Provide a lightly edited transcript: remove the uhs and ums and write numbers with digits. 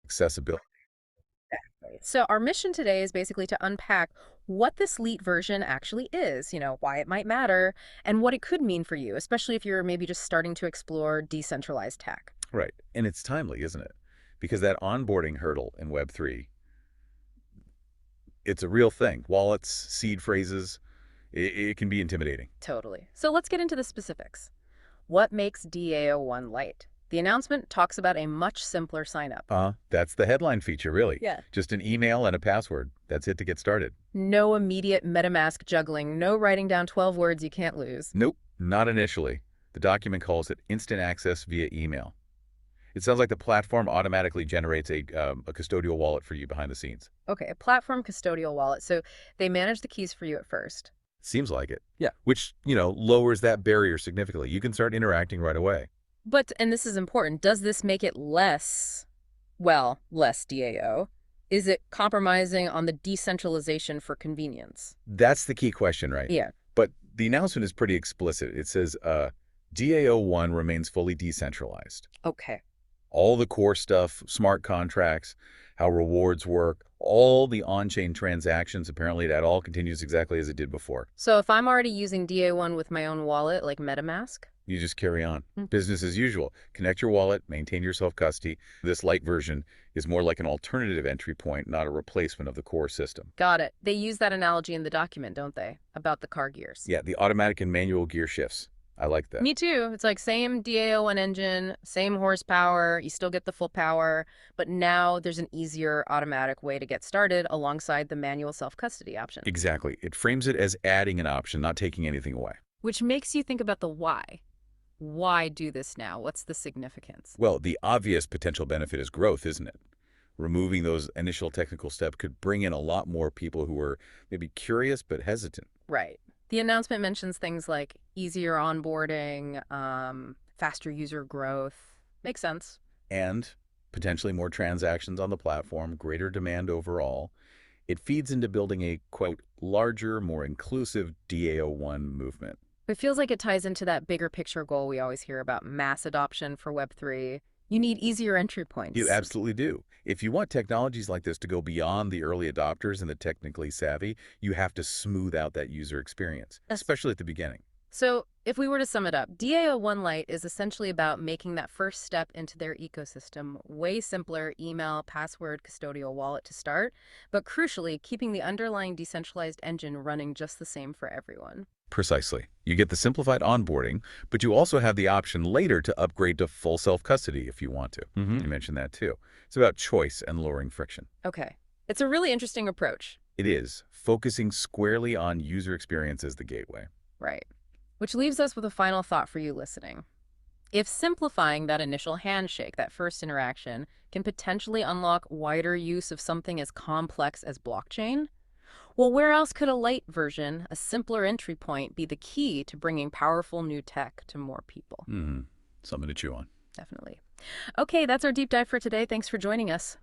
accessibility. So our mission today is basically to unpack what this Lite version actually is, why it might matter, and what it could mean for you, especially if you're maybe just starting to explore decentralized tech. Right. And it's timely, isn't it? Because that onboarding hurdle in Web3, it's a real thing. Wallets, seed phrases, it can be intimidating. Totally. So let's get into the specifics. What makes DAO1 Lite? The announcement talks about a much simpler sign-up. That's the headline feature, really. Yeah. Just an email and a password. That's it to get started. No immediate MetaMask juggling, no writing down 12 words you can't lose. Nope, not initially. The document calls it instant access via email. It sounds like the platform automatically generates a custodial wallet for you behind the scenes. Okay, a platform custodial wallet. So they manage the keys for you at first. Seems like it. Yeah. Which, lowers that barrier significantly. You can start interacting right away. But, and this is important, does this make it less DAO? Is it compromising on the decentralization for convenience? That's the key question, right? Yeah. But the announcement is pretty explicit. It says DAO1 remains fully decentralized. Okay. All the core stuff, smart contracts, how rewards work, all the on-chain transactions, apparently that all continues exactly as it did before. So if I'm already using DA1 with my own wallet, like MetaMask? You just carry on. Mm. Business as usual. Connect your wallet, maintain your self-custody. This light version is more like an alternative entry point, not a replacement of the core system. Got it. They use that analogy in the document, don't they? About the car gears. Yeah, the automatic and manual gear shifts. I like that. Me too. It's like same DAO1 engine, same horsepower, you still get the full power, but now there's an easier automatic way to get started alongside the manual self-custody option. Exactly. It frames it as adding an option, not taking anything away. Which makes you think about the why. Why do this now? What's the significance? Well, the obvious potential benefit is growth, isn't it? Removing those initial technical steps could bring in a lot more people who were maybe curious but hesitant. Right. The announcement mentions things like easier onboarding, faster user growth. Makes sense. And potentially more transactions on the platform, greater demand overall. It feeds into building a, quote, larger, more inclusive DAO1 movement. It feels like it ties into that bigger picture goal we always hear about mass adoption for Web3. You need easier entry You points. absolutely do. If you want technologies like this to go beyond the early adopters and the technically savvy, you have to smooth out that user experience, Yes. especially at the beginning. So if we were to sum it up, DAO1 Lite is essentially about making that first step into their ecosystem way simpler: email, password, custodial wallet to start, but crucially, keeping the underlying decentralized engine running just the same for everyone. Precisely. You get the simplified onboarding, but you also have the option later to upgrade to full self-custody if you want to. You mentioned that too. It's about choice and lowering friction. Okay. It's a really interesting approach. It is, focusing squarely on user experience as the gateway. Right. Which leaves us with a final thought for you listening. If simplifying that initial handshake, that first interaction, can potentially unlock wider use of something as complex as blockchain, well, where else could a light version, a simpler entry point, be the key to bringing powerful new tech to more people? Something to chew on. Definitely. Okay, that's our deep dive for today. Thanks for joining us.